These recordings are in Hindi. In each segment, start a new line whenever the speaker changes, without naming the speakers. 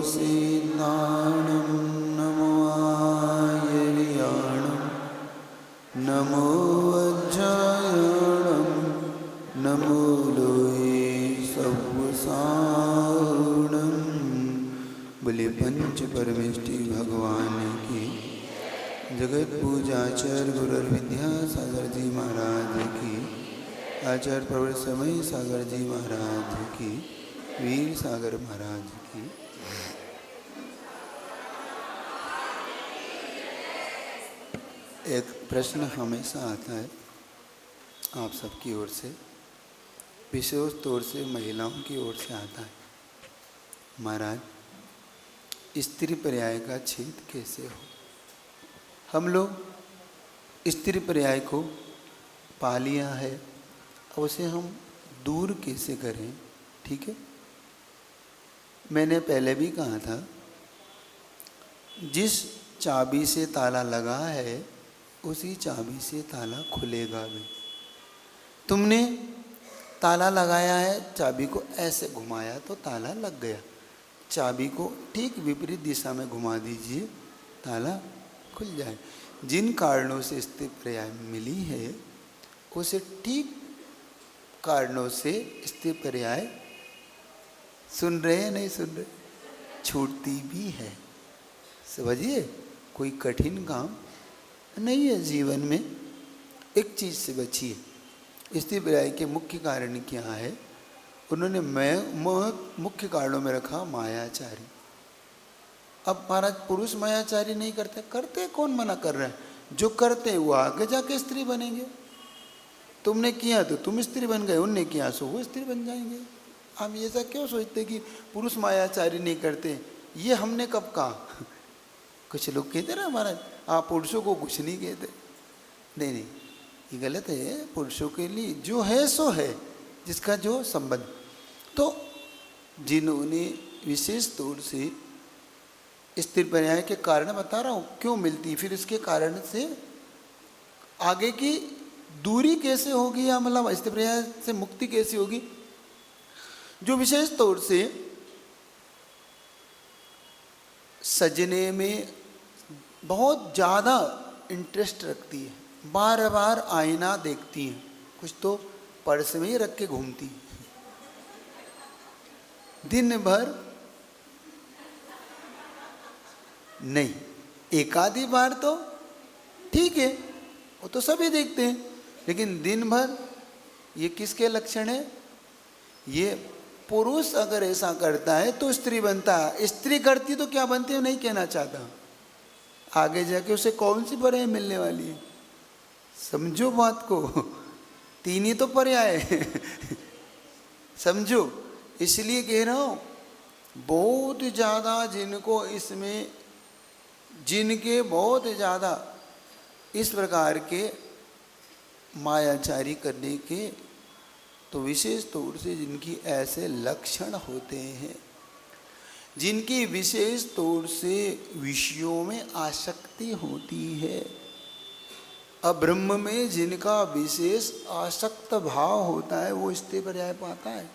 सीताणं नमो आयर्याणं नमो वज्रायणं नमो लोये सव्वसारणं। बोले पंच परमेष्टि भगवान की। जगत पूजाचार्य गुरुर विद्यासागर जी महाराज की। आचार्य प्रवर समय सागर जी महाराज की। वीर सागर महाराज की। एक प्रश्न हमेशा आता है आप सबकी ओर से, विशेष तौर से महिलाओं की ओर से आता है, महाराज स्त्री पर्याय का छेद कैसे हो? हम लोग स्त्री पर्याय को पा लिया है, अब उसे हम दूर कैसे करें? ठीक है, मैंने पहले भी कहा था, जिस चाबी से ताला लगा है उसी चाबी से ताला खुलेगा भी। तुमने ताला लगाया है, चाबी को ऐसे घुमाया तो ताला लग गया। चाबी को ठीक विपरीत दिशा में घुमा दीजिए, ताला खुल जाए। जिन कारणों से स्त्री पर्याय मिली है उसे ठीक कारणों से स्त्री पर्याय, सुन रहे हैं नहीं सुन रहे, छूटती भी है। समझिए, कोई कठिन काम नहीं है जीवन में। एक चीज से बचिए। स्त्री पर्याय के मुख्य कारण क्या है? उन्होंने मुख्य कारणों में रखा मायाचारी। अब महाराज पुरुष मायाचारी नहीं करते, करते कौन मना कर रहा है? जो करते हैं वो आगे जाके स्त्री बनेंगे। तुमने किया तो तुम स्त्री बन गए, उनने किया सो वो स्त्री बन जाएंगे। हम ऐसा क्यों सोचते कि पुरुष मायाचारी नहीं करते? ये हमने कब कहा? कुछ लोग कहते ना महाराज आप पुरुषों को कुछ नहीं कहते। नहीं नहीं, ये गलत है। पुरुषों के लिए जो है सो है, जिसका जो संबंध। तो जिन्होंने विशेष तौर से स्त्री पर्याय के कारण बता रहा हूँ क्यों मिलती, फिर इसके कारण से आगे की दूरी कैसे होगी, या मतलब स्त्री पर्याय से मुक्ति कैसी होगी। जो विशेष तौर से सजने में बहुत ज़्यादा इंटरेस्ट रखती है, बार बार आईना देखती हैं, कुछ तो पर्स में ही रख के घूमती हैं दिन भर। नहीं, एक आधी बार तो ठीक है, वो तो सभी देखते हैं, लेकिन दिन भर ये किसके लक्षण है? ये पुरुष अगर ऐसा करता है तो स्त्री बनता है, स्त्री करती तो क्या बनती है नहीं कहना चाहता। आगे जाके उसे कौन सी पर्याय मिलने वाली है? समझो बात को, तीन ही तो पर्याय है समझो। इसलिए कह रहा हूँ, बहुत ज़्यादा जिनको इसमें, जिनके बहुत ज़्यादा इस प्रकार के मायाचारी करने के, तो विशेष तौर से जिनकी ऐसे लक्षण होते हैं, जिनकी विशेष तौर से विषयों में आसक्ति होती है, अब्रह्म में जिनका विशेष आसक्त भाव होता है, वो स्त्री पर्याय पाता है।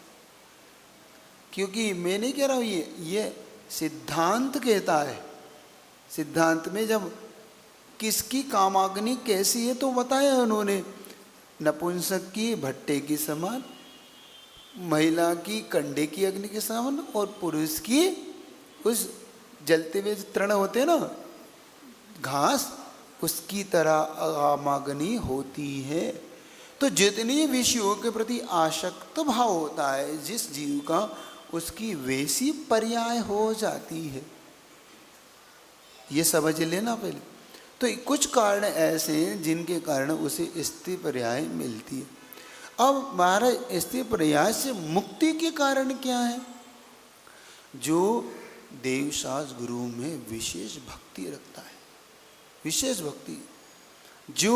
क्योंकि मैं नहीं कह रहा हूँ, ये सिद्धांत कहता है। सिद्धांत में जब किसकी कामाग्नि कैसी है तो बताया उन्होंने, नपुंसक की भट्टे की समान, महिला की कंडे की अग्नि के समान, और पुरुष की उस जलते हुए तृण होते हैं ना घास, उसकी तरह कामाग्नि होती है। तो जितनी विषयों के प्रति आसक्त भाव होता है जिस जीव का, उसकी वैसी पर्याय हो जाती है। ये समझ लेना पहले। तो कुछ कारण ऐसे हैं जिनके कारण उसे स्त्री पर्याय मिलती है। अब हमारा स्त्री पर्याय से मुक्ति के कारण क्या है? जो देवशास गुरु में विशेष भक्ति रखता है, विशेष भक्ति, जो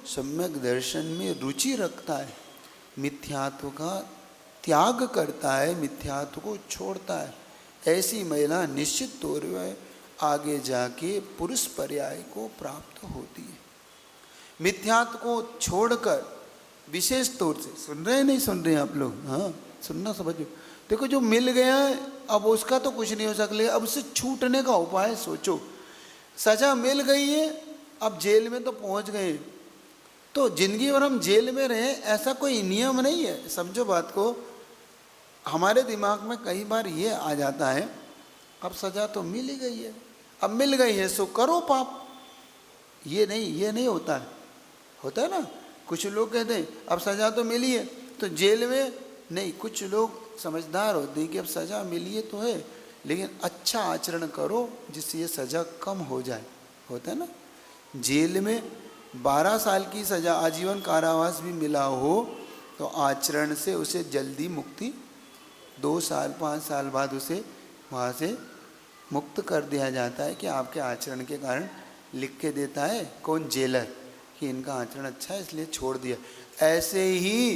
सम्यक दर्शन में रुचि रखता है, मिथ्यात्व का त्याग करता है, मिथ्यात्व को छोड़ता है, ऐसी महिला निश्चित तौर पर आगे जाके पुरुष पर्याय को प्राप्त होती है। मिथ्यात्व को छोड़कर विशेष तौर से, सुन रहे हैं नहीं सुन रहे हैं आप लोग? हाँ, सुनना समझो। देखो, जो मिल गया है अब उसका तो कुछ नहीं हो सकता, अब उससे छूटने का उपाय सोचो। सजा मिल गई है, अब जेल में तो पहुंच गए, तो जिंदगी भर हम जेल में रहे ऐसा कोई नियम नहीं है। समझो बात को। हमारे दिमाग में कई बार ये आ जाता है, अब सजा तो मिल ही गई है, अब मिल गई है सो करो पाप। ये नहीं होता है। होता है ना, कुछ लोग कहते हैं अब सजा तो मिली है तो जेल में नहीं। कुछ लोग समझदार होते हैं कि अब सजा मिली है तो है, लेकिन अच्छा आचरण करो जिससे ये सजा कम हो जाए। होता है ना, जेल में 12 साल की सजा, आजीवन कारावास भी मिला हो तो आचरण से उसे जल्दी मुक्ति, 2 साल 5 साल बाद उसे वहाँ से मुक्त कर दिया जाता है कि आपके आचरण के कारण। लिख के देता है कौन? जेलर, कि इनका आचरण अच्छा है इसलिए छोड़ दिया। ऐसे ही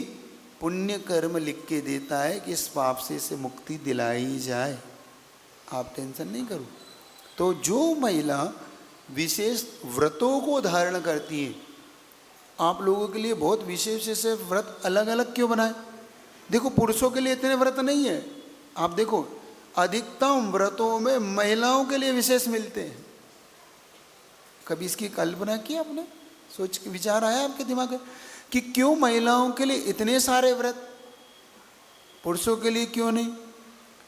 पुण्य कर्म लिख के देता है कि इस पाप से इसे मुक्ति दिलाई जाए, आप टेंशन नहीं करो। तो जो महिला विशेष व्रतों को धारण करती है, आप लोगों के लिए बहुत विशेष विशेष व्रत अलग अलग क्यों बनाए? देखो पुरुषों के लिए इतने व्रत नहीं है। आप देखो अधिकतम व्रतों में महिलाओं के लिए विशेष मिलते हैं। कभी इसकी कल्पना की आपने? सोच के विचार आया आपके दिमाग में कि क्यों महिलाओं के लिए इतने सारे व्रत, पुरुषों के लिए क्यों नहीं?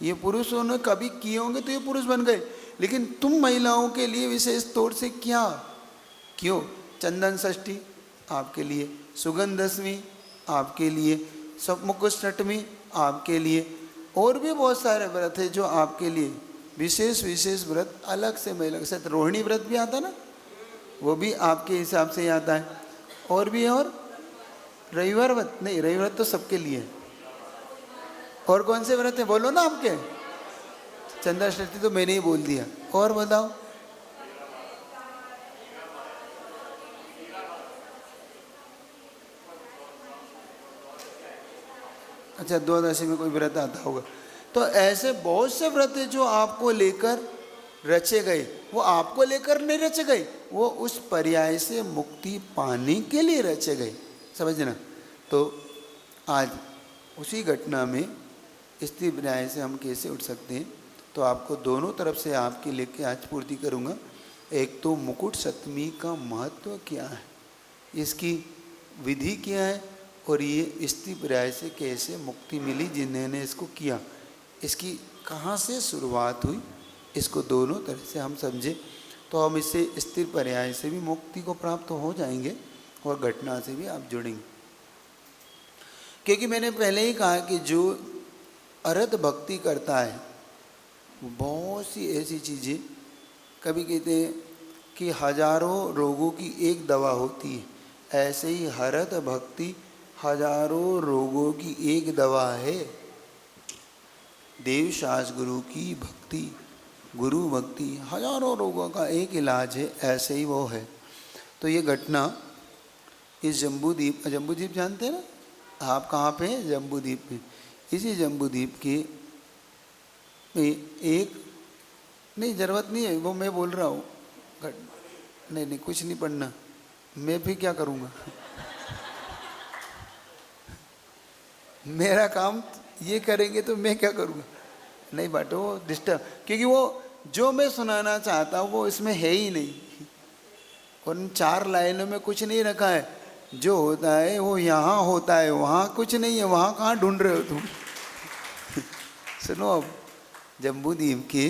ये पुरुषों ने कभी किए होंगे तो ये पुरुष बन गए, लेकिन तुम महिलाओं के लिए विशेष तौर से क्या क्यों? चंदन षष्ठी आपके लिए, सुगंध दशमी आपके लिए, सब मुकुष्टमी आपके लिए, और भी बहुत सारे व्रत है जो आपके लिए विशेष विशेष व्रत अलग से महिला के साथ। रोहिणी व्रत भी आता ना, वो भी आपके हिसाब से आता है। और भी है, और रविवार व्रत नहीं, रविवार व्रत तो सबके लिए है। और कौन से व्रत है बोलो ना आपके? चंद्र षष्ठी तो मैंने ही बोल दिया, और बताओ। अच्छा, द्वादशी में कोई व्रत आता होगा। तो ऐसे बहुत से व्रत है जो आपको लेकर रचे गए। वो आपको लेकर नहीं रचे गए, वो उस पर्याय से मुक्ति पाने के लिए रचे गए, समझना। तो आज उसी घटना में स्त्री पर्याय से हम कैसे उठ सकते हैं, तो आपको दोनों तरफ से आपके लेके आज पूर्ति करूँगा। एक तो मुकुट सप्तमी का महत्व क्या है, इसकी विधि क्या है, और ये स्त्री पर्याय से कैसे मुक्ति मिली जिन्होंने इसको किया, इसकी कहाँ से शुरुआत हुई, इसको दोनों तरह से हम समझे तो हम इससे स्थिर पर्याय से भी मुक्ति को प्राप्त हो जाएंगे और घटना से भी आप जुड़ेंगे। क्योंकि मैंने पहले ही कहा कि जो अर्हत भक्ति करता है, बहुत सी ऐसी चीज़ें, कभी कहते हैं कि हजारों रोगों की एक दवा होती है, ऐसे ही हरत भक्ति हजारों रोगों की एक दवा है। देव शास्त्र गुरु की भक्ति, गुरु भक्ति हजारों रोगों का एक इलाज है, ऐसे ही वो है। तो ये घटना इस जम्बूद्वीप, जम्बूद्वीप जानते हैं ना आप, कहाँ पे है? जम्बूद्वीप में। इसी जम्बूद्वीप के एक, नहीं ज़रूरत नहीं है, वो मैं बोल रहा हूँ। नहीं कुछ नहीं पढ़ना, मैं भी क्या करूँगा मेरा काम ये करेंगे तो मैं क्या करूँगा? नहीं बाटो, वो डिस्टर्ब, क्योंकि वो जो मैं सुनाना चाहता हूँ वो इसमें है ही नहीं। उन 4 लाइनों में कुछ नहीं रखा है। जो होता है वो यहाँ होता है, वहाँ कुछ नहीं है। वहाँ कहाँ ढूंढ रहे हो तुम सुनो, अब जम्बूद्वीप के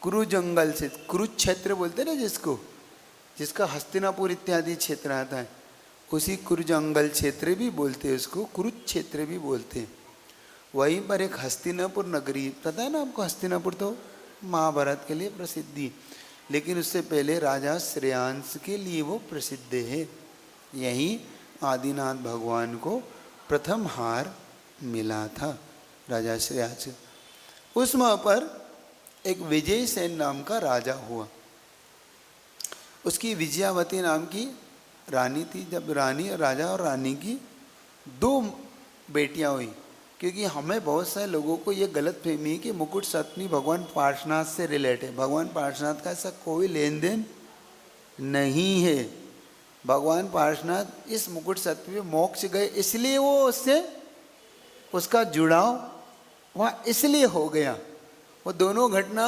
कुरु जंगल से, कुरुक्षेत्र बोलते ना जिसको, जिसका हस्तिनापुर इत्यादि क्षेत्र आता है, उसी कुरु जंगल क्षेत्र भी बोलते हैं उसको, कुरुक्षेत्र भी बोलते हैं। वहीं पर एक हस्तिनापुर नगरी, पता है ना आपको? हस्तिनापुर तो महाभारत के लिए प्रसिद्धि, लेकिन उससे पहले राजा श्रेयांश के लिए वो प्रसिद्ध है। यहीं आदिनाथ भगवान को प्रथम हार मिला था राजा श्रेयांश। उस वहाँ पर एक विजय सेन नाम का राजा हुआ। उसकी विजयावती नाम की रानी थी। जब रानी, राजा और रानी की 2 बेटियां हुई, क्योंकि हमें बहुत सारे लोगों को ये गलत फहमी है कि मुकुट सप्तमी भगवान पार्श्वनाथ से रिलेट है। भगवान पार्श्वनाथ का ऐसा कोई लेन देन नहीं है। भगवान पार्श्वनाथ इस मुकुट सप्तमी में मोक्ष गए, इसलिए वो उससे उसका जुड़ाव वहाँ इसलिए हो गया। वो दोनों घटना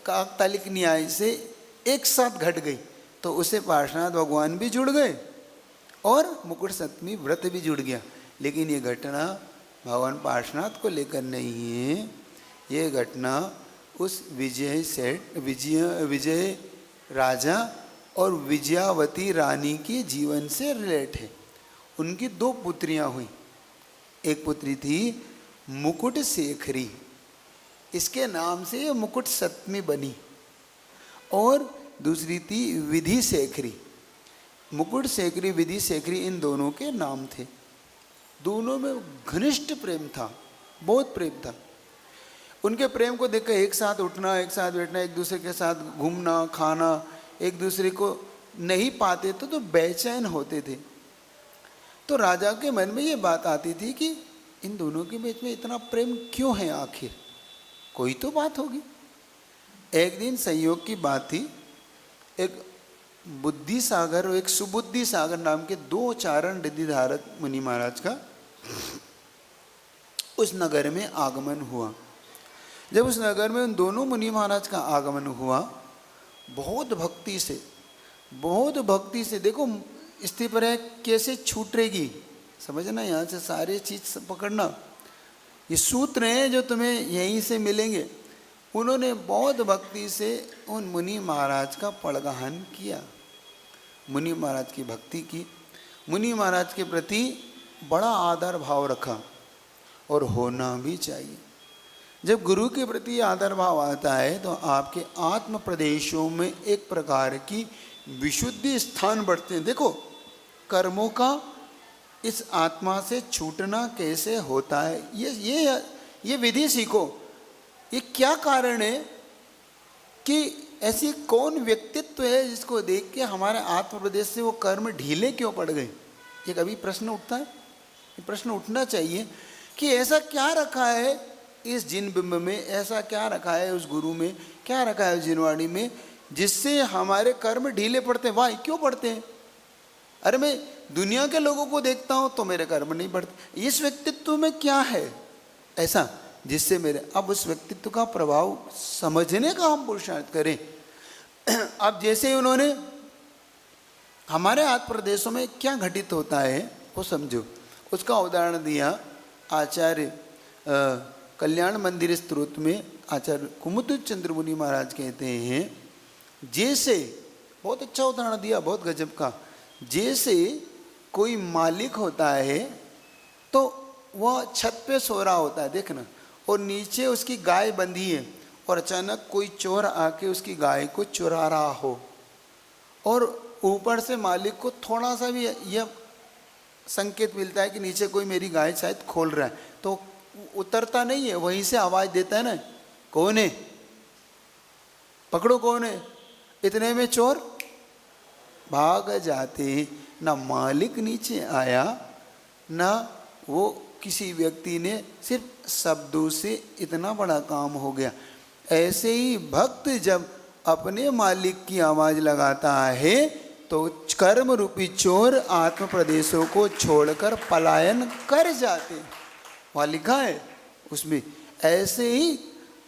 काकतालिक न्याय से एक साथ घट गई, तो उसे पार्श्वनाथ भगवान भी जुड़ गए और मुकुट सप्तमी व्रत भी जुड़ गया। लेकिन ये घटना भगवान पार्श्वनाथ को लेकर नहीं है, ये घटना उस विजय राजा और विजयावती रानी के जीवन से रिलेट है। उनकी दो पुत्रियां हुई, एक पुत्री थी मुकुट शेखरी, इसके नाम से ये मुकुट सप्तमी बनी, और दूसरी थी विधि शेखरी। मुकुट शेखरी, विधि शेखरी, इन दोनों के नाम थे। दोनों में घनिष्ठ प्रेम था, बहुत प्रेम था। उनके प्रेम को देखकर एक साथ उठना, एक साथ बैठना, एक दूसरे के साथ घूमना, खाना, एक दूसरे को नहीं पाते तो बेचैन होते थे। तो राजा के मन में ये बात आती थी कि इन दोनों के बीच में इतना प्रेम क्यों है, आखिर कोई तो बात होगी। एक दिन संयोग की बात थी, एक बुद्धि सागर और एक सुबुद्धि सागर नाम के दो चारण रिद्धिधारक मुनि महाराज का उस नगर में आगमन हुआ। जब उस नगर में उन दोनों मुनि महाराज का आगमन हुआ, बहुत भक्ति से, देखो स्त्री पर है कैसे छूटेगी, समझना, यहाँ से सारे चीज पकड़ना, ये सूत्र हैं जो तुम्हें यहीं से मिलेंगे। उन्होंने बहुत भक्ति से उन मुनि महाराज का पड़गाहन किया, मुनि महाराज की भक्ति की, मुनि महाराज के प्रति बड़ा आदर भाव रखा, और होना भी चाहिए। जब गुरु के प्रति आदर भाव आता है तो आपके आत्म प्रदेशों में एक प्रकार की विशुद्धि स्थान बढ़ते हैं। देखो कर्मों का इस आत्मा से छूटना कैसे होता है, ये विधि सीखो। ये क्या कारण है कि ऐसी कौन व्यक्तित्व है जिसको देख के हमारे आत्म प्रदेश से वो कर्म ढीले क्यों पड़ गए, ये कभी प्रश्न उठता है। ये प्रश्न उठना चाहिए कि ऐसा क्या रखा है इस जिन बिंब में, ऐसा क्या रखा है उस गुरु में, क्या रखा है उस जिनवाणी में, जिससे हमारे कर्म ढीले पड़ते हैं। वाह, क्यों पड़ते हैं? अरे मैं दुनिया के लोगों को देखता हूँ तो मेरे कर्म नहीं बढ़ते, इस व्यक्तित्व में क्या है ऐसा जिससे मेरे, अब उस व्यक्तित्व का प्रभाव समझने का हम पुरुषार्थ करें। अब जैसे उन्होंने हमारे आत्म प्रदेशों में क्या घटित होता है वो समझो, उसका उदाहरण दिया आचार्य कल्याण मंदिर स्तोत्र में। आचार्य कुमुद चंद्र मुनि महाराज कहते हैं, जैसे, बहुत अच्छा उदाहरण दिया, बहुत गजब का, जैसे कोई मालिक होता है तो वह छत पे सो रहा होता है, देखना, और नीचे उसकी गाय बंधी है, और अचानक कोई चोर आके उसकी गाय को चुरा रहा हो, और ऊपर से मालिक को थोड़ा सा भी यह संकेत मिलता है कि नीचे कोई मेरी गाय शायद खोल रहा है, तो उतरता नहीं है, वहीं से आवाज़ देता है ना, कौन है, पकड़ो कौन है। इतने में चोर भाग जाते, ना मालिक नीचे आया, ना वो किसी व्यक्ति ने, सिर्फ शब्दों से इतना बड़ा काम हो गया। ऐसे ही भक्त जब अपने मालिक की आवाज़ लगाता है तो कर्म रूपी चोर आत्म प्रदेशों को छोड़कर पलायन कर जाते, वहाँ लिखा है उसमें। ऐसे ही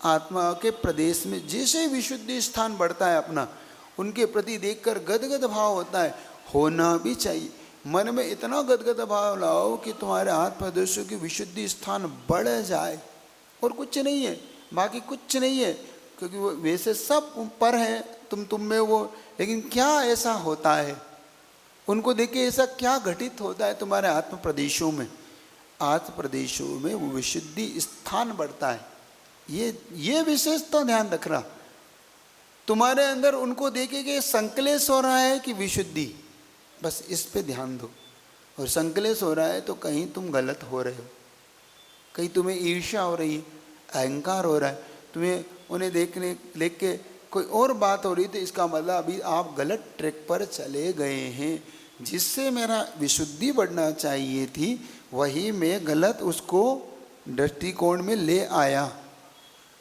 आत्मा के प्रदेश में जैसे विशुद्धि स्थान बढ़ता है अपना, उनके प्रति देखकर गदगद भाव होता है, होना भी चाहिए। मन में इतना गदगद भाव लाओ कि तुम्हारे आत्म प्रदेशों की विशुद्धि स्थान बढ़ जाए, और कुछ नहीं है, बाकी कुछ नहीं है, क्योंकि वो वैसे सब ऊपर हैं, तुम में वो, लेकिन क्या ऐसा होता है, उनको देख के ऐसा क्या घटित होता है तुम्हारे आत्म प्रदेशों में, आत्म प्रदेशों में वो विशुद्धि स्थान बढ़ता है। ये विशेषता ध्यान रखना, तुम्हारे अंदर उनको देखे कि संकलेश हो रहा है कि विशुद्धि, बस इस पे ध्यान दो। और संकलेश हो रहा है तो कहीं तुम गलत हो रहे हो, कहीं तुम्हें ईर्ष्या हो रही है, अहंकार हो रहा है, तुम्हें उन्हें देख के कोई और बात हो रही, तो इसका मतलब अभी आप गलत ट्रैक पर चले गए हैं। जिससे मेरा विशुद्धि बढ़ना चाहिए थी, वही मैं गलत उसको दृष्टिकोण में ले आया।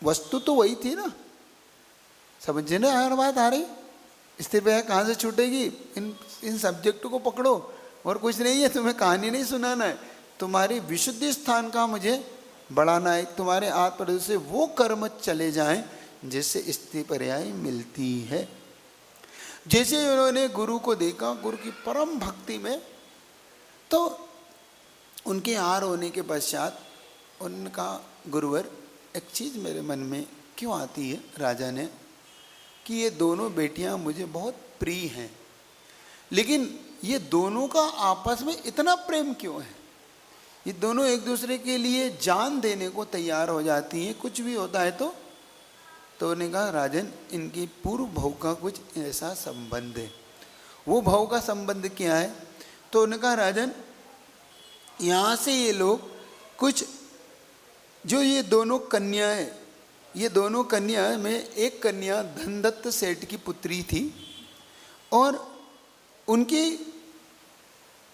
वस्तु तो वही थी ना, समझे ना, हर बात आ रही। स्थिर पे कहाँ से छूटेगी, इन सब्जेक्टों को पकड़ो, और कुछ नहीं है, तुम्हें कहानी नहीं सुनाना है, तुम्हारी विशुद्धि स्थान का मुझे बड़ा नायक तुम्हारे हाथ पर से वो कर्म चले जाएं जिससे स्थिति पर्याय मिलती है। जैसे उन्होंने गुरु को देखा, गुरु की परम भक्ति में, तो उनके हार होने के पश्चात उनका गुरुवर, एक चीज़ मेरे मन में क्यों आती है राजा ने, कि ये दोनों बेटियां मुझे बहुत प्रिय हैं, लेकिन ये दोनों का आपस में इतना प्रेम क्यों है? ये दोनों एक दूसरे के लिए जान देने को तैयार हो जाती हैं, कुछ भी होता है तो उन्होंने कहा राजन, इनकी पूर्व भाव का कुछ ऐसा संबंध है। वो भाव का संबंध क्या है? तो उन्होंने कहा राजन, यहाँ से ये लोग कुछ, जो ये दोनों कन्याएं, ये दोनों कन्या में एक कन्या धनदत्त सेठ की पुत्री थी, और उनकी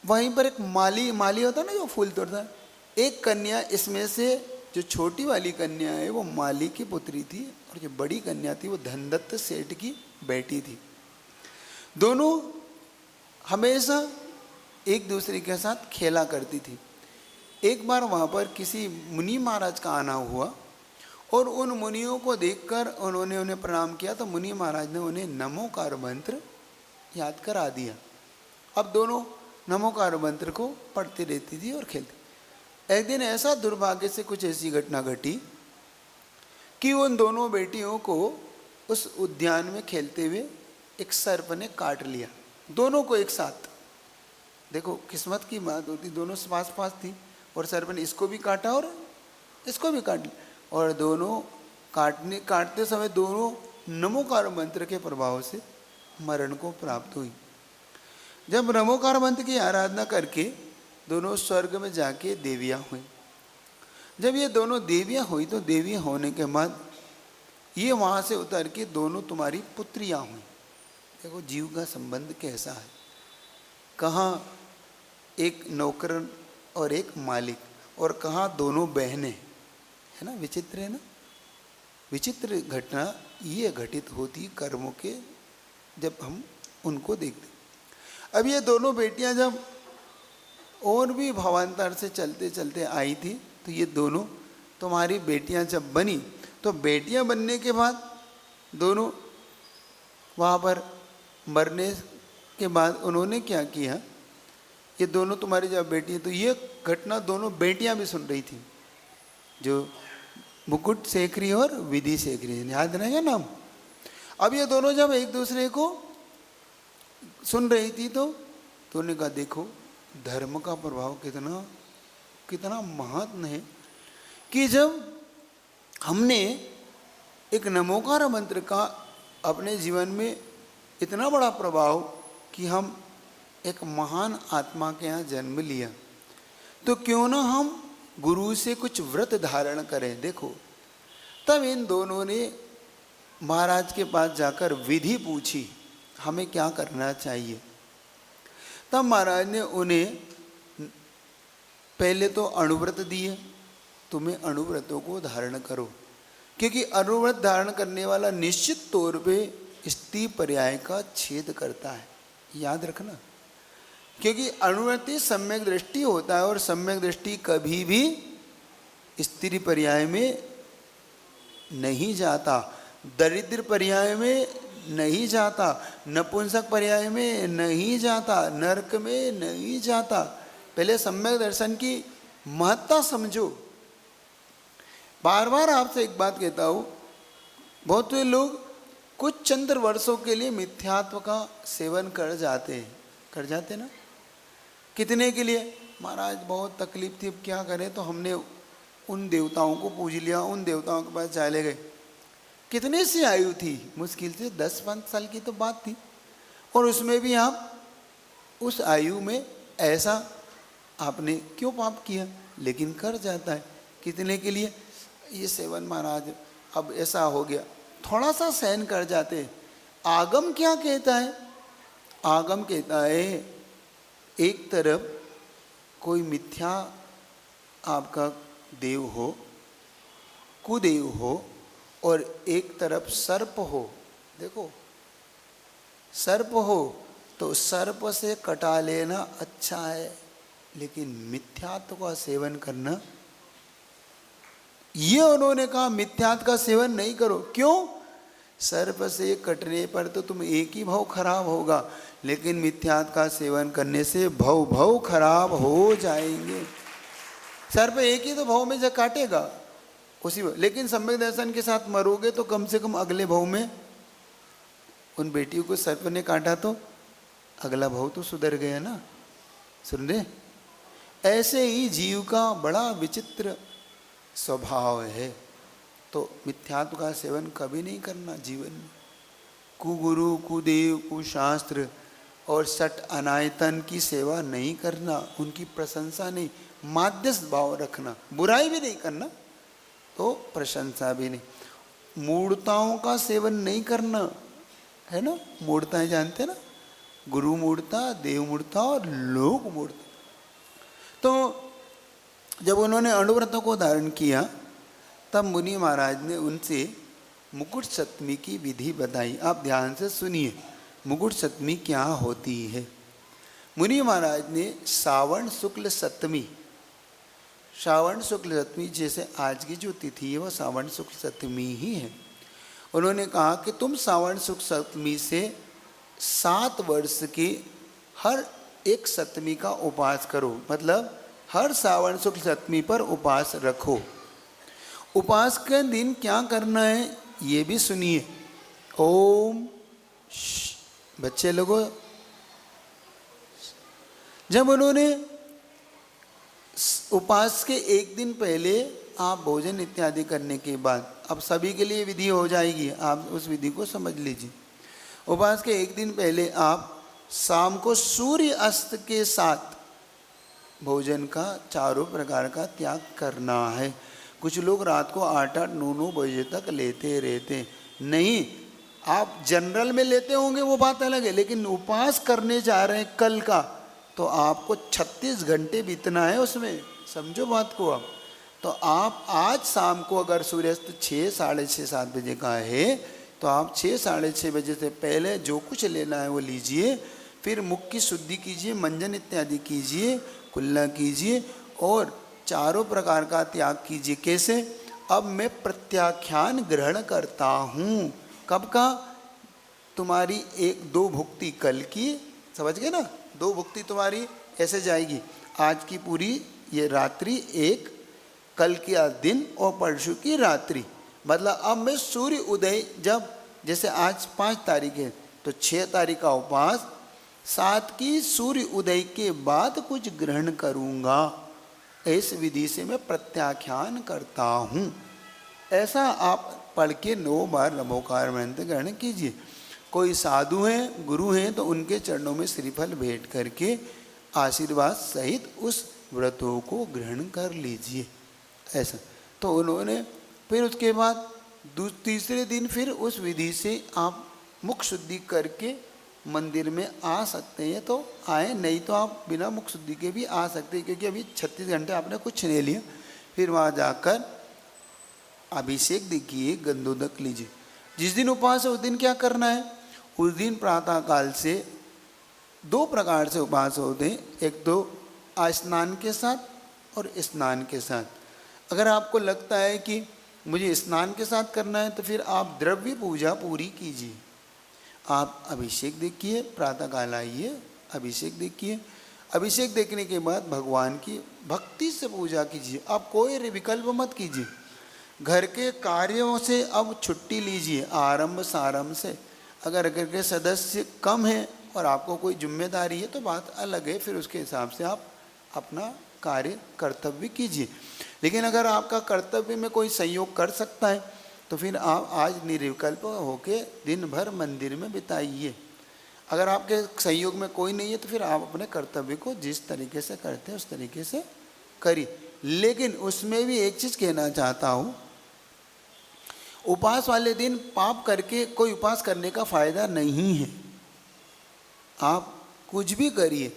वहीं पर एक माली होता है ना, जो फूल तोड़ता है, एक कन्या इसमें से, जो छोटी वाली कन्या है वो माली की पुत्री थी, और जो बड़ी कन्या थी वो धनदत्त सेठ की बेटी थी। दोनों हमेशा एक दूसरे के साथ खेला करती थी। एक बार वहाँ पर किसी मुनि महाराज का आना हुआ, और उन मुनियों को देखकर उन्होंने उन्हें प्रणाम किया, तो मुनि महाराज ने उन्हें नमोकार मंत्र याद करा दिया। अब दोनों नमोकार मंत्र को पढ़ती रहती थी और खेलती। एक दिन ऐसा दुर्भाग्य से कुछ ऐसी घटना घटी कि उन दोनों बेटियों को उस उद्यान में खेलते हुए एक सर्प ने काट लिया, दोनों को एक साथ। देखो किस्मत की बात होती, दोनों पास पास थी, और सर्प ने इसको भी काटा और इसको भी काट लिया, और दोनों काटते समय दोनों नमोकार मंत्र के प्रभाव से मरण को प्राप्त हुई। जब नमोकार मंत्र की आराधना करके दोनों स्वर्ग में जाके देवियाँ हुई। जब ये दोनों देवियाँ हुई, तो देवियाँ होने के बाद ये वहाँ से उतर के दोनों तुम्हारी पुत्रियाँ हुई। देखो जीव का संबंध कैसा है, कहाँ एक नौकर और एक मालिक, और कहाँ दोनों बहनें, है ना, विचित्र है ना। विचित्र घटना ये घटित होती कर्मों के, जब हम उनको देखते। अब ये दोनों बेटियां जब और भी भावांतर से चलते चलते आई थी, तो ये दोनों तुम्हारी बेटियां जब बनी, तो बेटियां बनने के बाद दोनों वहाँ पर मरने के बाद उन्होंने क्या किया, ये दोनों तुम्हारी जब बेटी है, तो ये घटना दोनों बेटियां भी सुन रही थी, जो मुकुट सेकरी और विधि सेकरी, याद रहेगा नाम। अब ये दोनों जब एक दूसरे को सुन रही थी, तो उन्होंने कहा देखो धर्म का प्रभाव कितना कितना महत्व है, कि जब हमने एक नमोकार मंत्र का अपने जीवन में इतना बड़ा प्रभाव कि हम एक महान आत्मा के यहाँ जन्म लिया, तो क्यों ना हम गुरु से कुछ व्रत धारण करें। देखो तब इन दोनों ने महाराज के पास जाकर विधि पूछी, हमें क्या करना चाहिए। तब महाराज ने उन्हें पहले तो अणुव्रत दिए, तुम्हें अणुव्रतों को धारण करो, क्योंकि अणुव्रत धारण करने वाला निश्चित तौर पे स्त्री पर्याय का छेद करता है, याद रखना। क्योंकि अणुव्रति सम्यक दृष्टि होता है, और सम्यक दृष्टि कभी भी स्त्री पर्याय में नहीं जाता, दरिद्र पर्याय में नहीं जाता, नपुंसक पर्याय में नहीं जाता, नरक में नहीं जाता। पहले सम्यक दर्शन की महत्ता समझो। बार बार आपसे एक बात कहता हूँ, बहुत से लोग कुछ चंद्र वर्षों के लिए मिथ्यात्व का सेवन कर जाते ना। कितने के लिए, महाराज बहुत तकलीफ थी, अब क्या करें, तो हमने उन देवताओं को पूज लिया, उन देवताओं के पास चले गए। कितने सी आयु थी, मुश्किल से 10-5 साल की तो बात थी, और उसमें भी आप उस आयु में ऐसा आपने क्यों पाप किया, लेकिन कर जाता है। कितने के लिए ये सेवन, महाराज अब ऐसा हो गया, थोड़ा सा सहन कर जाते। आगम क्या कहता है, आगम कहता है एक तरफ कोई मिथ्या आपका देव हो, कुदेव हो, और एक तरफ सर्प हो। देखो सर्प हो तो सर्प से कटा लेना अच्छा है, लेकिन मिथ्यात्व का सेवन करना ये उन्होंने कहा मिथ्यात्व का सेवन नहीं करो। क्यों? सर्प से कटने पर तो तुम एक ही भव खराब होगा, लेकिन मिथ्यात्व का सेवन करने से भव भव खराब हो जाएंगे। सर्प एक ही तो भव में जब काटेगा उसी भव, लेकिन सम्यक दर्शन के साथ मरोगे तो कम से कम अगले भव में उन बेटियों को सर्प ने काटा तो अगला भव तो सुधर गया ना। सुन रहे? ऐसे ही जीव का बड़ा विचित्र स्वभाव है। तो मिथ्यात्व का सेवन कभी नहीं करना जीवन में। कुगुरु, कुदेव, कुशास्त्र और सट अनायतन की सेवा नहीं करना, उनकी प्रशंसा नहीं, माध्यस्थ भाव रखना, बुराई भी नहीं करना तो प्रशंसा भी नहीं। मूर्ताओं का सेवन नहीं करना, है ना? मूर्ताएं जानते हैं ना, गुरु मूर्ता, देव मूर्ता और लोक मूर्ता। तो जब उन्होंने अणुव्रतों को धारण किया तब मुनि महाराज ने उनसे मुकुट सप्तमी की विधि बताई। आप ध्यान से सुनिए, मुकुट सप्तमी क्या होती है। मुनि महाराज ने श्रावण शुक्ल सप्तमी, श्रावण शुक्ल सप्तमी जैसे आज की जो तिथि है वह श्रावण शुक्ल सप्तमी ही है। उन्होंने कहा कि तुम श्रावण शुक्ल सप्तमी से 7 वर्ष की हर एक सप्तमी का उपास करो, मतलब हर श्रावण शुक्ल सप्तमी पर उपास रखो। उपास के दिन क्या करना है ये भी सुनिए। ओम बच्चे लोगों, जब उन्होंने उपास के एक दिन पहले आप भोजन इत्यादि करने के बाद, अब सभी के लिए विधि हो जाएगी, आप उस विधि को समझ लीजिए। उपास के एक दिन पहले आप शाम को सूर्य अस्त के साथ भोजन का चारों प्रकार का त्याग करना है। कुछ लोग रात को 8-8, 9-9 बजे तक लेते रहते नहीं। आप जनरल में लेते होंगे वो बात अलग है, लेकिन उपास करने जा रहे हैं कल का तो आपको 36 घंटे बीतना है उसमें, समझो बात को आप। तो आप आज शाम को अगर सूर्यास्त 6, साढ़े 6, 7 बजे का है तो आप 6, साढ़े 6 बजे से पहले जो कुछ लेना है वो लीजिए। फिर मुख की शुद्धि कीजिए, मंजन इत्यादि कीजिए, कुल्ला कीजिए और चारों प्रकार का त्याग कीजिए। कैसे? अब मैं प्रत्याख्यान ग्रहण करता हूँ। कब का? तुम्हारी 1-2 भुक्ति कल की, समझ गए ना? 2 भुक्ति तुम्हारी ऐसे जाएगी, आज की पूरी ये रात्रि एक, कल की दिन और परसों की रात्रि। मतलब अब मैं सूर्य उदय, जब जैसे आज 5 तारीख है तो 6 तारीख का उपवास, 7 की सूर्य उदय के बाद कुछ ग्रहण करूँगा। इस विधि से मैं प्रत्याख्यान करता हूँ। ऐसा आप पढ़ के 9 बार नमोकार मंत्र ग्रहण कीजिए। कोई साधु हैं, गुरु हैं तो उनके चरणों में श्रीफल भेंट करके आशीर्वाद सहित उस व्रतों को ग्रहण कर लीजिए। ऐसा तो उन्होंने फिर उसके बाद तीसरे दिन फिर उस विधि से आप मुख शुद्धि करके मंदिर में आ सकते हैं तो आए, नहीं तो आप बिना मुख शुद्धि के भी आ सकते हैं, क्योंकि अभी 36 घंटे आपने कुछ नहीं लिया। फिर वहाँ जाकर अभिषेक देखिए, गंधोदक लीजिए। जिस दिन उपवास है उस दिन क्या करना है? उस दिन प्रातः काल से 2 प्रकार से उपवास होते हैं, एक तो स्नान के साथ और स्नान के साथ। अगर आपको लगता है कि मुझे स्नान के साथ करना है तो फिर आप द्रव्य पूजा पूरी कीजिए। आप अभिषेक देखिए, प्रातः काल आइए, अभिषेक देखिए। अभिषेक देखने के बाद भगवान की भक्ति से पूजा कीजिए। आप कोई विकल्प मत कीजिए। घर के कार्यों से अब छुट्टी लीजिए, आरंभ सारंभ से। अगर घर के सदस्य कम हैं और आपको कोई जिम्मेदारी है तो बात अलग है, फिर उसके हिसाब से आप अपना कार्य कर्तव्य कीजिए। लेकिन अगर आपका कर्तव्य में कोई सहयोग कर सकता है तो फिर आप आज निर्विकल्प होके दिन भर मंदिर में बिताइए। अगर आपके सहयोग में कोई नहीं है तो फिर आप अपने कर्तव्य को जिस तरीके से करते हैं उस तरीके से करिए। लेकिन उसमें भी एक चीज़ कहना चाहता हूँ, उपवास वाले दिन पाप करके कोई उपवास करने का फायदा नहीं है। आप कुछ भी करिए,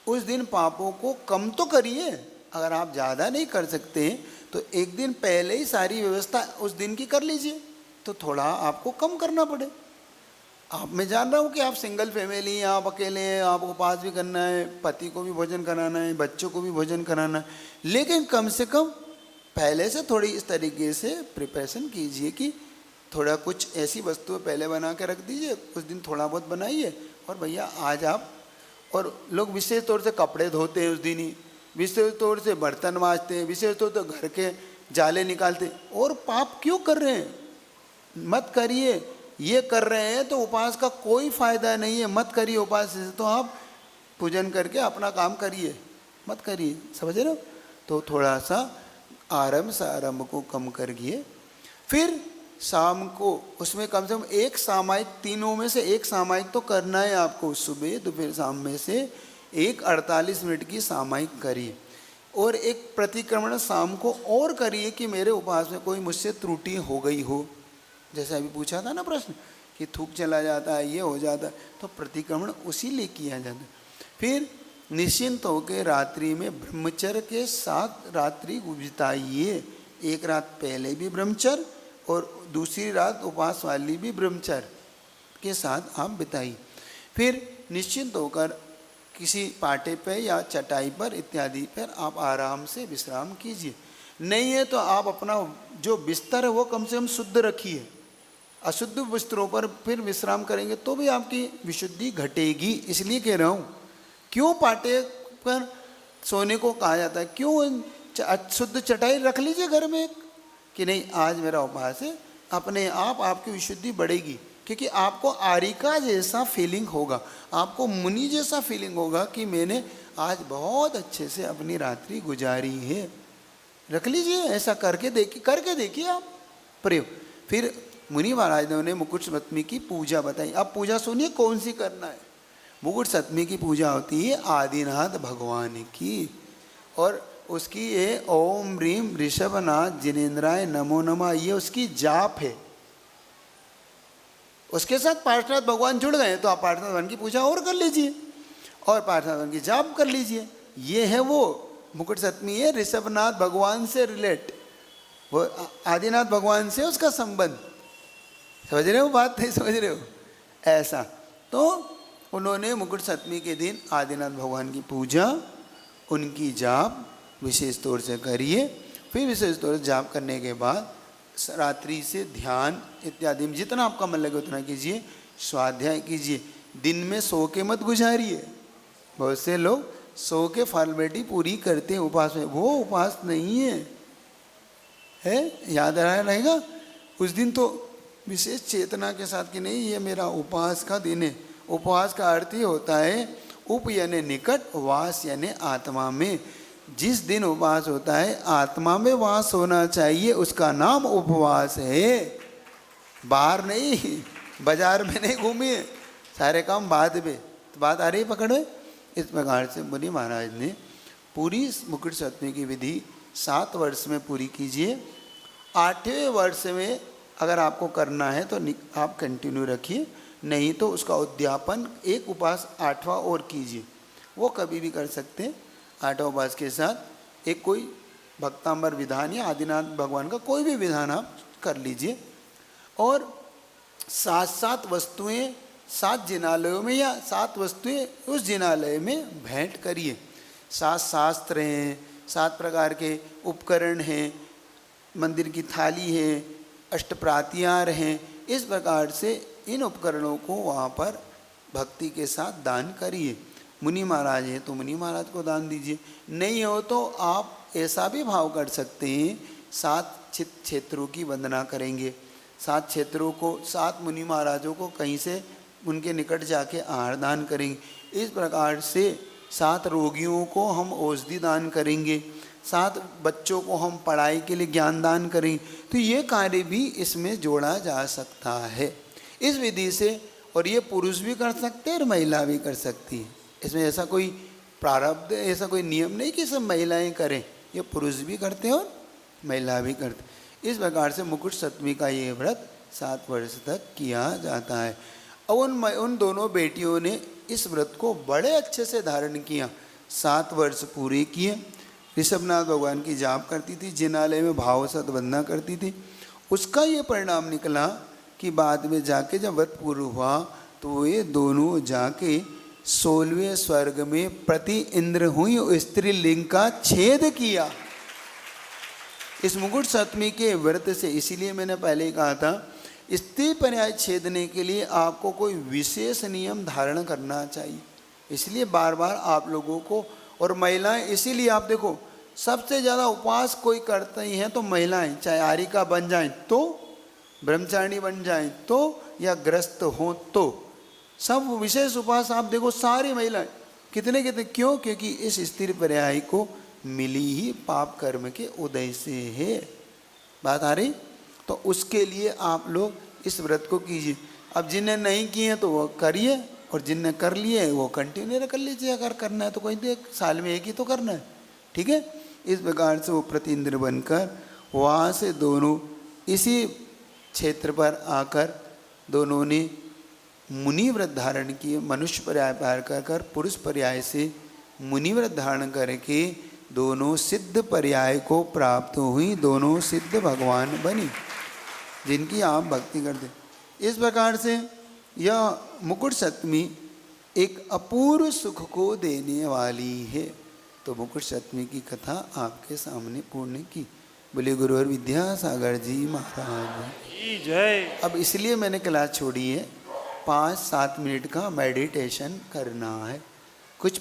उस दिन पापों को कम तो करिए। अगर आप ज़्यादा नहीं कर सकते तो एक दिन पहले ही सारी व्यवस्था उस दिन की कर लीजिए, तो थोड़ा आपको कम करना पड़े। आप, मैं जान रहा हूँ कि आप सिंगल फैमिली हैं, आप अकेले हैं, आपको उपवास भी करना है, पति को भी भोजन कराना है, बच्चों को भी भोजन कराना है, लेकिन कम से कम पहले से थोड़ी इस तरीके से प्रिपरेशन कीजिए कि थोड़ा कुछ ऐसी वस्तुएं पहले बना के रख दीजिए, कुछ दिन थोड़ा बहुत बनाइए और भैया आज आप। और लोग विशेष तौर से कपड़े धोते हैं उस दिन ही, विशेष तौर से बर्तन मांजते हैं, विशेष तौर से घर के जाले निकालते हैं। और पाप क्यों कर रहे हैं? मत करिए। ये कर रहे हैं तो उपवास का कोई फायदा नहीं है, मत करिए। उपवास से तो आप पूजन करके अपना काम करिए, मत करिए। समझ रहे हो? तो थोड़ा सा आरंभ से आरंभ को कम करिए। फिर शाम को उसमें कम से कम एक सामायिक, तीनों में से एक सामायिक तो करना है आपको। सुबह दोपहर शाम में से एक 48 मिनट की सामायिक करिए। और एक प्रतिक्रमण शाम को और करिए कि मेरे उपवास में कोई मुझसे त्रुटि हो गई हो। जैसे अभी पूछा था ना प्रश्न कि थूक चला जाता है, ये हो जाता है, तो प्रतिक्रमण उसी लिए किया जाता है। फिर निश्चिंत होकर रात्रि में ब्रह्मचर्य के साथ रात्रि बिताइए। एक रात पहले भी ब्रह्मचर्य और दूसरी रात उपवास वाली भी ब्रह्मचर्य के साथ आप बिताइए। फिर निश्चिंत होकर किसी पाटे पर या चटाई पर इत्यादि पर आप आराम से विश्राम कीजिए। नहीं है तो आप अपना जो बिस्तर है वो कम से कम शुद्ध रखिए। अशुद्ध बिस्तरों पर फिर विश्राम करेंगे तो भी आपकी विशुद्धि घटेगी। इसलिए कह रहा हूँ, क्यों पाटे पर सोने को कहा जाता है? क्यों शुद्ध चटाई रख लीजिए घर में कि नहीं आज मेरा उपवास है। अपने आप आपकी विशुद्धि बढ़ेगी, क्योंकि आपको आरिका जैसा फीलिंग होगा, आपको मुनि जैसा फीलिंग होगा कि मैंने आज बहुत अच्छे से अपनी रात्रि गुजारी है। रख लीजिए, ऐसा करके देखिए आप प्रयोग। फिर मुनि महाराज ने मुकुट सप्तमी की पूजा बताई। अब पूजा सुनिए कौन सी करना है। मुकुट सप्तमी की पूजा होती है आदिनाथ भगवान की, और उसकी ये ओम ह्रीम ऋषभनाथ जिनेन्द्राय नमो नमः, ये उसकी जाप है। उसके साथ पार्श्वनाथ भगवान जुड़ गए तो आप पार्श्वनाथ भगवान की पूजा और कर लीजिए और पार्श्वनाथ भगवान की जाप कर लीजिए। ये है वो मुकुट सप्तमी है ऋषभनाथ भगवान से रिलेट, वो आदिनाथ भगवान से उसका संबंध। समझ रहे हो बात? नहीं समझ रहे हो? ऐसा तो उन्होंने मुकुट सप्तमी के दिन आदिनाथ भगवान की पूजा, उनकी जाप विशेष तौर से करिए। फिर विशेष तौर से जाप करने के बाद रात्रि से ध्यान इत्यादि में जितना आपका मन लगे उतना कीजिए, स्वाध्याय कीजिए। दिन में सो के मत गुजारिए। बहुत से लोग सो के फॉर्मेलिटी पूरी करते हैं उपवास में, वो उपवास नहीं है। याद रहेगा उस दिन तो विशेष चेतना के साथ कि नहीं ये मेरा उपवास का दिन है। उपवास का अर्थ ही होता है उप यानी निकट, वास यानी आत्मा में। जिस दिन उपवास होता है आत्मा में वास होना चाहिए, उसका नाम उपवास है। बाहर नहीं, बाजार में नहीं घूमिए, सारे काम बाद में। तो बात आ रही पकड़ में। इस प्रकार से मुनि महाराज ने पूरी मुकुट सप्तमी की विधि 7 वर्ष में पूरी कीजिए। 8वें वर्ष में अगर आपको करना है तो आप कंटिन्यू रखिए, नहीं तो उसका उद्यापन एक उपवास 8वां और कीजिए। वो कभी भी कर सकते हैं। 8वां उपवास के साथ एक कोई भक्तांबर विधान या आदिनाथ भगवान का कोई भी विधान आप कर लीजिए। और 7 वस्तुएं 7 जिनालयों में या 7 वस्तुएं उस जिनालय में भेंट करिए। 7 शास्त्र हैं, 7 प्रकार के उपकरण हैं, मंदिर की थाली है, अष्टप्रातिहार हैं। इस प्रकार से इन उपकरणों को वहाँ पर भक्ति के साथ दान करिए। मुनि महाराज हैं तो मुनि महाराज को दान दीजिए। नहीं हो तो आप ऐसा भी भाव कर सकते हैं 7 क्षेत्रों की वंदना करेंगे। 7 क्षेत्रों को 7 मुनि महाराजों को कहीं से उनके निकट जाके आहार दान करेंगे। इस प्रकार से 7 रोगियों को हम औषधि दान करेंगे, 7 बच्चों को हम पढ़ाई के लिए ज्ञान दान करेंगे। तो ये कार्य भी इसमें जोड़ा जा सकता है इस विधि से। और ये पुरुष भी कर सकते हैं और महिला भी कर सकती है। इसमें ऐसा कोई प्रारब्ध, ऐसा कोई नियम नहीं कि सब महिलाएं करें, ये पुरुष भी करते हैं और महिला भी करते। इस प्रकार से मुकुट सप्तमी का ये व्रत 7 वर्ष तक किया जाता है। और उन दोनों बेटियों ने इस व्रत को बड़े अच्छे से धारण किया, 7 वर्ष पूरे किए। ऋषभनाथ भगवान की जाप करती थी, जिनालय में भाव सत वंदना करती थी। उसका ये परिणाम निकला कि बाद में जाके जब व्रत पूर्ण हुआ तो ये दोनों जाके 16वें स्वर्ग में प्रति इंद्र हुई, स्त्रीलिंग का छेद किया। इस मुकुट सप्तमी के व्रत से, इसीलिए मैंने पहले ही कहा था, स्त्री पर्याय छेदने के लिए आपको कोई विशेष नियम धारण करना चाहिए। इसलिए बार बार आप लोगों को, और महिलाएं, इसीलिए आप देखो सबसे ज़्यादा उपवास कोई करते ही हैं तो महिलाएं, चाहे आरिका बन जाएं तो, ब्रह्मचारिणी बन जाएं तो, या ग्रस्त हो तो, सब विशेष उपवास आप देखो सारी महिलाएं कितने कितने, क्यों? क्योंकि इस स्त्री पर्याय को मिली ही पाप कर्म के उदय से है। बात आ रही? तो उसके लिए आप लोग इस व्रत को कीजिए। अब जिन्हें नहीं किए तो वो करिए, और जिनने कर लिए वो कंटिन्यू कर लीजिए। अगर करना है तो कोई देख, साल में एक ही तो करना है, ठीक है। इस प्रकार से वो प्रतिइंद्र बनकर वहाँ से दोनों इसी क्षेत्र पर आकर दोनों ने मुनि व्रत धारण किए। मनुष्य पर्याय पार कर पुरुष पर्याय से मुनि व्रत धारण करके दोनों सिद्ध पर्याय को प्राप्त हुई, दोनों सिद्ध भगवान बनी जिनकी आप भक्ति करते। इस प्रकार से यह मुकुट सप्तमी एक अपूर्व सुख को देने वाली है। तो मुकुट सप्तमी की कथा आपके सामने पूर्ण की। बोले गुरुवर विद्यासागर जी महाराज
की जय।
अब इसलिए मैंने क्लास छोड़ी है, 5-7 मिनट का मेडिटेशन करना है। कुछ